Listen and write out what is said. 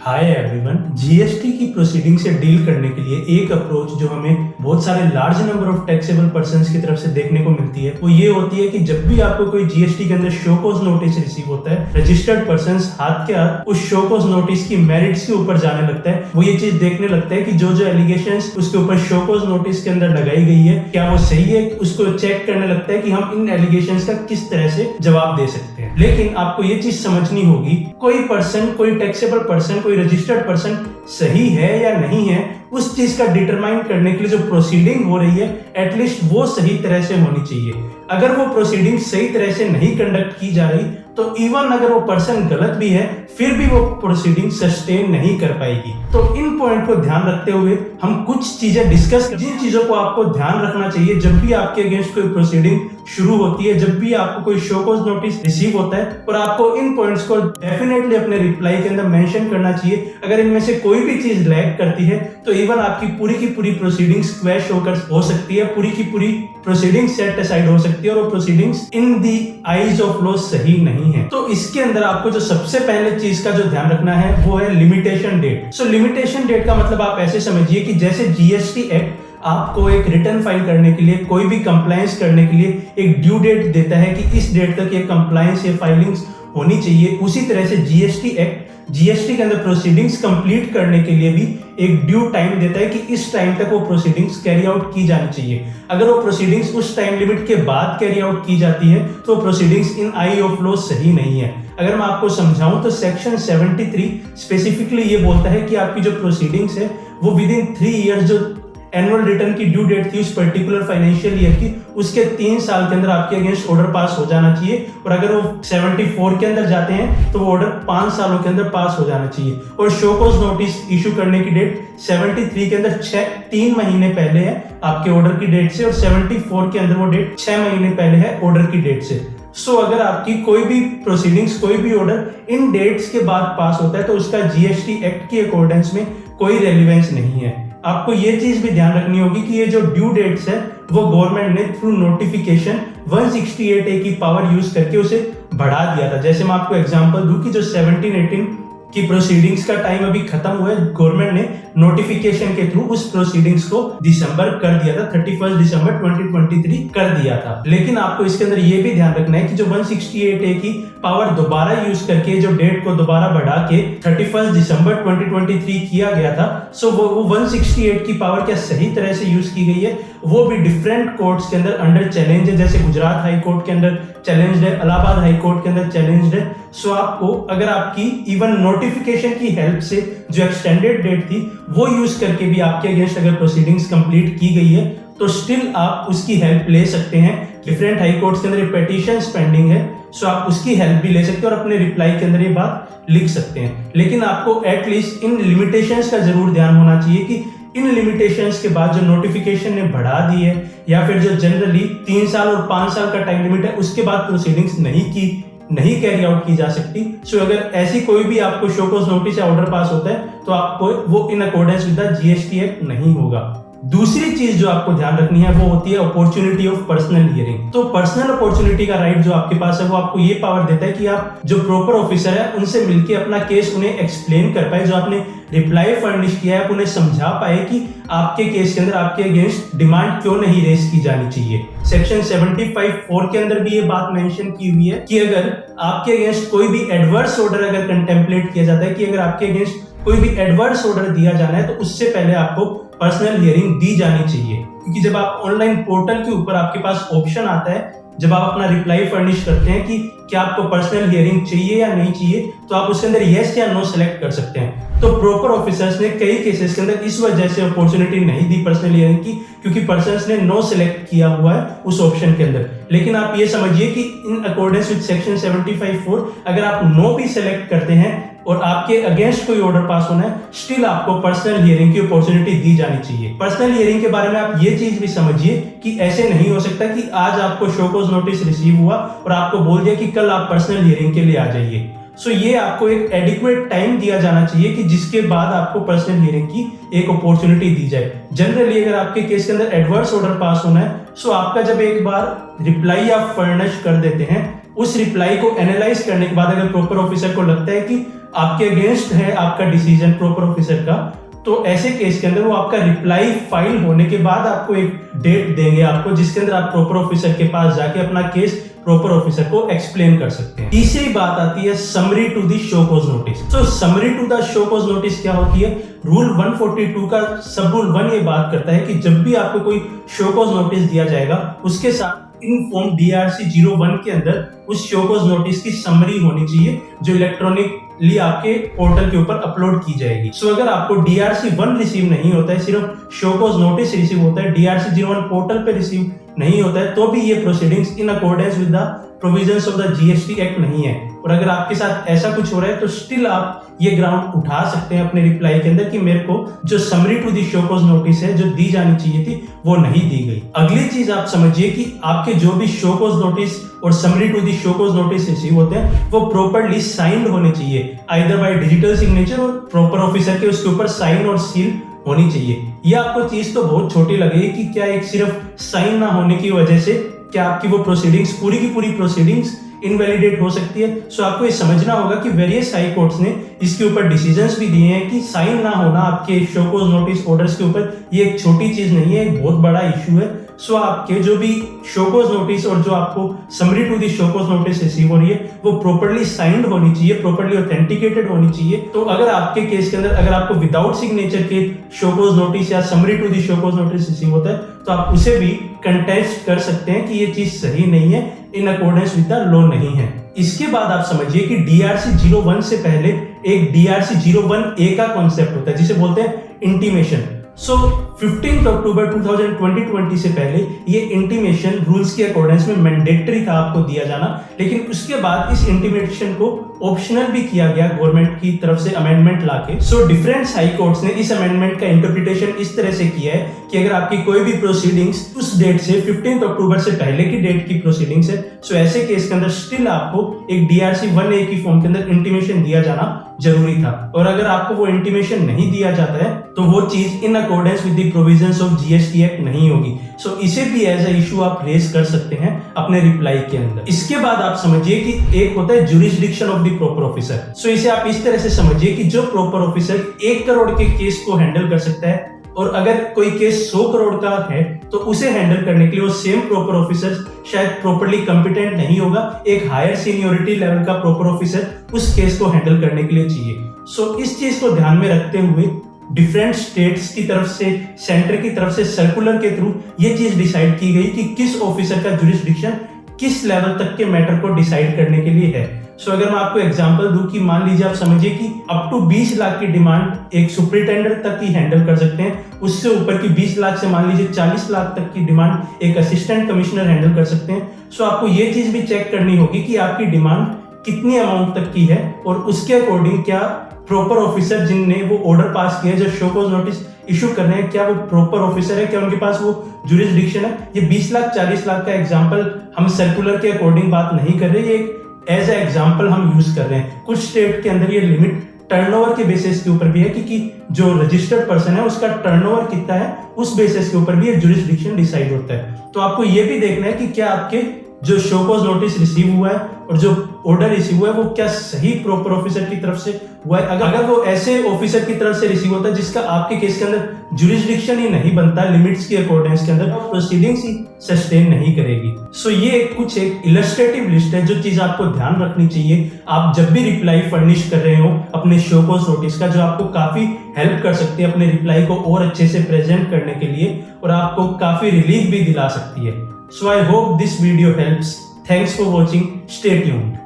Hi everyone. GST की proceeding से deal करने के लिए एक अप्रोच जो हमें बहुत सारे large number of taxable persons की तरफ से देखने को मिलती है वो ये होती है कि जब भी आपको कोई जीएसटी के अंदर शो कॉज नोटिस रिसीव होता है, रजिस्टर्ड पर्संस हाथ के हाथ उस शो कॉज नोटिस की मेरिट्स के ऊपर जाने लगता है। वो ये चीज देखने लगता है कि जो जो एलिगेशंस उसके ऊपर शो कॉज नोटिस के अंदर लगाई गई है क्या वो सही है। उसको चेक करने लगता है कि हम इन एलिगेशंस का किस तरह से जवाब दे सकते हैं। लेकिन आपको ये चीज समझनी होगी, कोई पर्सन, कोई टैक्सेबल पर्सन, कोई रजिस्टर्ड पर्सन सही है या नहीं है, उस चीज का डिटरमाइन करने के लिए जो प्रोसीडिंग हो रही है एटलीस्ट वो सही तरह से होनी चाहिए। अगर वो प्रोसीडिंग सही तरह से नहीं कंडक्ट की जा रही तो इवन अगर वो पर्सन गलत भी है फिर भी वो प्रोसीडिंग सस्टेन नहीं कर पाएगी। तो इन पॉइंट को ध्यान रखते हुए हम कुछ चीजें डिस्कस, जिन चीजों को आपको ध्यान रखना चाहिए जब भी आपके अगेंस्ट कोई प्रोसीडिंग शुरू होती है, जब भी आपको कोई शो कॉज नोटिस रिसीव होता है, और आपको इन पॉइंट्स को डेफिनेटली अपने रिप्लाई के अंदर मेंशन करना चाहिए। अगर इनमें से कोई भी चीज लैग करती है तो इवन आपकी पूरी की पूरी प्रोसीडिंग्स क्वैश होकर हो सकती है, पूरी की पूरी प्रोसीडिंग्स सेट असाइड हो सकती है और वो proceedings in the eyes of law सही नहीं है। तो इसके अंदर आपको जो सबसे पहले चीज का जो ध्यान रखना है वो है लिमिटेशन डेट। सो लिमिटेशन डेट का मतलब आप ऐसे समझिए कि जैसे जीएसटी एक्ट आपको एक रिटर्न फाइल करने के लिए, कोई भी कंप्लायंस करने के लिए एक ड्यू डेट देता है कि इस डेट तक ये कंप्लायंस, ये फाइलिंग्स होनी चाहिए, उसी तरह से जीएसटी एक्ट जीएसटी के अंदर प्रोसीडिंग्स कंप्लीट करने के लिए भी एक ड्यू टाइम देता है कि इस टाइम तक वो प्रोसीडिंग्स कैरी आउट की जानी चाहिए। अगर वो प्रोसीडिंग्स उस टाइम लिमिट के बाद कैरी आउट की जाती है तो proceedings in I of law सही नहीं है। अगर मैं आपको समझाऊं तो सेक्शन 73 स्पेसिफिकली ये बोलता है कि आपकी जो प्रोसीडिंग्स है वो विद इन 3 इयर्स, जो एनुअल रिटर्न की ड्यू डेट थी उस पर्टिकुलर फाइनेंशियल ईयर की, उसके 3 साल के अंदर आपके अगेंस्ट ऑर्डर पास हो जाना चाहिए। और अगर वो 74 के अंदर जाते हैं तो वो ऑर्डर 5 सालों के अंदर पास हो जाना चाहिए। और शो कॉज नोटिस इशू करने की डेट 73 के अंदर 3 महीने पहले है आपके ऑर्डर की डेट से, और 74 के अंदर वो डेट 6 महीने पहले है ऑर्डर की डेट से। सो अगर आपकी कोई भी प्रोसीडिंग्स, कोई भी ऑर्डर इन डेट्स के बाद पास होता है तो उसका जीएसटी एक्ट की अकॉर्डेंस में कोई रेलिवेंस नहीं है। आपको ये चीज भी ध्यान रखनी होगी कि ये जो ड्यू डेट्स है वो गवर्नमेंट ने थ्रू नोटिफिकेशन 168A की पावर यूज करके उसे बढ़ा दिया था। जैसे मैं आपको एग्जांपल दूं कि जो 17-18 की प्रोसीडिंग्स का टाइम अभी खत्म हुआ है, गवर्नमेंट ने नोटिफिकेशन के थ्रू उस प्रोसीडिंग्स को दिसंबर कर दिया था, 31 दिसंबर 2023 कर दिया था। लेकिन आपको इसके अंदर ये भी ध्यान रखना है कि जो 168A की पावर दोबारा यूज करके जो डेट को दोबारा बढ़ा के 31 दिसंबर 2023 किया गया था, सो वो 168 की पावर क्या सही तरह से यूज की गई है वो भी डिफरेंट कोर्ट्स के अंदर अंडर चैलेंज है। जैसे गुजरात हाई कोर्ट के अंदर चैलेंज्ड है, इलाहाबाद हाई कोर्ट के अंदर चैलेंज्ड है। सो आपको अगर आपकी इवन नोटिफिकेशन की हेल्प से जो एक्सटेंडेड डेट थी वो यूज करके भी आपके अगेंस्ट अगर प्रोसीडिंग्स कंप्लीट की गई है तो स्टिल आप उसकी हेल्प ले सकते हैं। डिफरेंट हाई कोर्ट्स के अंदर पेटिशंस पेंडिंग है, सो आप उसकी हेल्प भी ले सकते हैं और अपने रिप्लाई के अंदर ये बात लिख सकते हैं। लेकिन आपको एटलीस्ट इन लिमिटेशंस का जरूर ध्यान होना चाहिए कि इन लिमिटेशंस के बाद जो नोटिफिकेशन ने बढ़ा दी है या फिर जो जनरली 3 साल और 5 साल का टाइम लिमिट है उसके बाद प्रोसीडिंग्स नहीं कैरी आउट की जा सकती। सो अगर ऐसी कोई भी आपको शो कॉज नोटिस या ऑर्डर पास होता है तो आपको वो in accordance with the GST act नहीं होगा। दूसरी चीज जो आपको ध्यान रखनी है वो होती है अपॉर्चुनिटी ऑफ पर्सनल हियरिंग। तो पर्सनल अपॉर्चुनिटी का राइट जो आपके पास है वो आपको ये पावर देता है कि आप जो प्रॉपर ऑफिसर है उनसे मिलकर अपना केस उन्हें एक्सप्लेन कर पाए, जो आपने रिप्लाई फर्निश किया है आप उन्हें समझा पाए कि आपके केस के अंदर आपके अगेंस्ट डिमांड क्यों नहीं रेज की जानी चाहिए। सेक्शन 75(4) के अंदर भी ये बात मेंशन की हुई है कि अगर आपके अगेंस्ट कोई भी एडवर्स ऑर्डर अगर कंटेम्पलेट किया जाता है, कि अगर आपके अगेंस्ट कोई भी एडवर्स ऑर्डर दिया जाना है तो उससे पहले आपको पर्सनल हियरिंग दी जानी चाहिए। क्योंकि जब आप ऑनलाइन पोर्टल के ऊपर आपके पास ऑप्शन आता है, जब आप अपना रिप्लाई फर्निश करते हैं कि क्या आपको पर्सनल हियरिंग चाहिए या नहीं चाहिए, तो आप उसके अंदर यस या नो सेलेक्ट कर सकते हैं। तो प्रॉपर ऑफिसर्स ने कई केसेस के अंदर इस वजह से अपॉर्चुनिटी नहीं दी पर्सनल हियरिंग की, क्योंकि पर्सन्स ने नो सेलेक्ट किया हुआ है उस ऑप्शन के अंदर। लेकिन आप ये समझिए कि इन अकॉर्डेंस विद सेक्शन 75(4) अगर आप नो भी सेलेक्ट करते हैं और आपके अगेंस्ट कोई ऑर्डर पास होना है, स्टिल आपको पर्सनल हियरिंग की अपॉर्चुनिटी दी जानी चाहिए। पर्सनल हियरिंग के बारे में आप ये चीज भी समझिए कि ऐसे नहीं हो सकता कि आज आपको शो कॉज नोटिस रिसीव हुआ और आपको बोल दिया कि कल आप पर्सनल हियरिंग के लिए आ जाइए। सो ये आपको एक एडिक्वेट टाइम दिया जाना चाहिए कि जिसके बाद आपको पर्सनल हियरिंग की एक अपॉर्चुनिटी दी जाए। जनरली अगर आपके केस के अंदर एडवर्स ऑर्डर पास होना है, सो आपका जब एक बार रिप्लाई आप फर्निश कर देते हैं उस रिप्लाई को एनालाइज करने के बाद अगर प्रॉपर ऑफिसर को लगता है कि आपके अगेंस्ट है आपका डिसीजन प्रॉपर ऑफिसर का, तो ऐसे केस के अंदर वो आपका रिप्लाई फाइल होने के बाद आपको एक डेट देंगे आपको, जिसके अंदर आप प्रॉपर ऑफिसर के पास जाके अपना केस प्रॉपर ऑफिसर को एक्सप्लेन कर सकते हैं। तीसरी बात आती है summary to the show cause notice. तो summary to the show cause notice क्या होती है? रूल 142 का सब रूल 1 ये बात करता है कि जब भी आपको कोई शो कॉज नोटिस दिया जाएगा, उसके साथ इन फॉर्म DRC 01 के अंदर उस शो कॉज नोटिस की समरी होनी चाहिए, जो इलेक्ट्रॉनिकली आपके पोर्टल के ऊपर अपलोड की जाएगी। सो अगर आपको DRC 1 रिसीव नहीं होता है, सिर्फ शो कॉज नोटिस रिसीव होता है, DRC 01 पोर्टल पे रिसीव नहीं होता है, तो भी ये proceedings in accordance with the provisions of the GST act नहीं है। और अगर आपके साथ ऐसा कुछ हो रहा है तो स्टिल आप ये ग्राउंड उठा सकते हैं अपने रिप्लाई के अंदर कि मेरे को जो summary to the show cause notice है जो दी जानी चाहिए थी वो नहीं दी गई। अगली चीज आप समझिए कि आपके जो भी शो कॉज नोटिस और summary to the show cause notice receive होते हैं वो प्रॉपर्ली साइंड होने चाहिए, आइदर बाय डिजिटल सिग्नेचर और प्रॉपर ऑफिसर के उसके ऊपर साइन और सील होनी चाहिए। ये आपको चीज तो बहुत छोटी लगेगी कि क्या एक सिर्फ साइन ना होने की वजह से क्या आपकी वो प्रोसीडिंग्स पूरी की पूरी प्रोसीडिंग्स इनवैलिडेट हो सकती है। सो आपको ये समझना होगा कि वेरियस हाई कोर्ट्स ने इसके ऊपर डिसीजंस भी दिए हैं कि साइन ना होना आपके शो कॉज नोटिस ऑर्डर्स के ऊपर ये एक छोटी चीज नहीं है, एक बहुत बड़ा इशू है। सो आपके जो भी शो कॉज नोटिस और जो आपको summary to the show cause notice receive हो रही है वो प्रॉपर्ली साइंड होनी चाहिए, प्रॉपर्ली ऑथेंटिकेटेड होनी चाहिए। तो अगर आपके केस के अंदर अगर आपको विदाउट सिग्नेचर के शो कॉज नोटिस या summary to the show cause notice receive होता है तो आप उसे भी कंटेस्ट कर सकते हैं कि ये चीज सही नहीं है, in accordance with the law नहीं है। इसके बाद आप समझिए कि DRC 01 से पहले एक DRC 01A का कॉन्सेप्ट होता है जिसे बोलते हैं इंटीमेशन। सो 15 अक्टूबर 2020 से पहले ये इंटीमेशन रूल्स के अकॉर्डेंस में मैंडेटरी था आपको दिया जाना, लेकिन उसके बाद इस इंटीमेशन को ऑप्शनल भी किया गया गवर्नमेंट की तरफ से अमेंडमेंट लाके। सो डिफरेंट हाई कोर्ट्स ने इस अमेंडमेंट का इंटरप्रिटेशन इस तरह से किया है कि अगर आपकी कोई भी प्रोसीडिंग्स उस डेट से 15 अक्टूबर से पहले की डेट की प्रोसीडिंग्स है, सो ऐसे केस के अंदर स्टिल आपको एक DRC 1A की फॉर्म के अंदर इंटीमेशन दिया जाना जरूरी था। और अगर आपको वो इंटीमेशन नहीं दिया जाता है तो वो चीज in accordance with the provisions of GST act नहीं होगी। सो इसे भी एज अ इशू आप रेज कर सकते हैं अपने रिप्लाई के अंदर। इसके बाद आप समझिए कि एक होता है jurisdiction of the proper officer. So इसे आप इस तरह से समझिए कि जो प्रॉपर ऑफिसर 1 करोड़ के केस को हैंडल कर सकता है और अगर कोई केस 100 करोड़ का है तो उसे हैंडल करने के लिए वो सेम प्रॉपर ऑफिसर शायद प्रॉपर्ली कॉम्पिटेंट नहीं होगा, एक हायर सीनियोरिटी लेवल का प्रॉपर ऑफिसर उस केस को हैंडल करने के लिए चाहिए। सो इस चीज को ध्यान में रखते हुए डिफरेंट स्टेट्स की तरफ से, सेंटर की तरफ से सर्कुलर के थ्रू ये चीज डिसाइड की गई कि किस ऑफिसर का जुरिसडिक्शन किस लेवल तक के मैटर को डिसाइड करने के लिए है। सो अगर मैं आपको एग्जांपल दूं कि मान लीजिए आप समझिए कि अप टू 20 लाख की डिमांड एक सुपरिटेंडेंट तक ही हैंडल कर सकते हैं, उससे ऊपर की 20 लाख से मान लीजिए 40 लाख तक की डिमांड एक असिस्टेंट कमिश्नर हैंडल कर सकते हैं। सो आपको ये चीज भी चेक करनी होगी कि आपकी डिमांड कितनी अमाउंट तक की है और उसके अकॉर्डिंग क्या प्रॉपर ऑफिसर जिनने वो ऑर्डर पास किया जो शो कॉज नोटिस इशू कर रहे हैं क्या वो प्रॉपर ऑफिसर है, क्या उनके पास वो जुरिसडिक्शन है। ये 20 लाख 40 लाख का एग्जांपल हम सर्कुलर के अकॉर्डिंग बात नहीं कर रहे, ये एज ए एग्जांपल हम यूज कर रहे हैं। कुछ स्टेट के अंदर ये लिमिट टर्नओवर के बेसिस के ऊपर भी है कि जो रजिस्टर्ड पर्सन है उसका टर्नओवर कितना है, उस बेसिस के ऊपर भी ये जुरिसडिक्शन डिसाइड होता है। तो आपको ये भी देखना है कि क्या आपके जो शो कॉज नोटिस रिसीव हुआ है और जो ऑर्डर रिसीव हुआ है वो क्या सही प्रॉपर ऑफिसर की तरफ से हुआ है। अगर वो ऐसे ऑफिसर की तरफ से रिसीव होता है जिसका आपके केस के अंदर जुरिसडिक्शन ही नहीं बनता लिमिट्स के अकॉर्डेंस के अंदर, प्रोसीडिंग्स ही सस्टेन नहीं करेगी। सो ये कुछ एक इलस्ट्रेटिव लिस्ट है जो चीज आपको ध्यान रखनी चाहिए आप जब भी रिप्लाई फर्निश कर रहे हो अपने शो कॉज नोटिस का, जो आपको काफी हेल्प कर सकती है अपने रिप्लाई को और अच्छे से प्रेजेंट करने के लिए और आपको काफी रिलीफ भी दिला सकती है। So I hope this video helps. Thanks for watching. Stay tuned.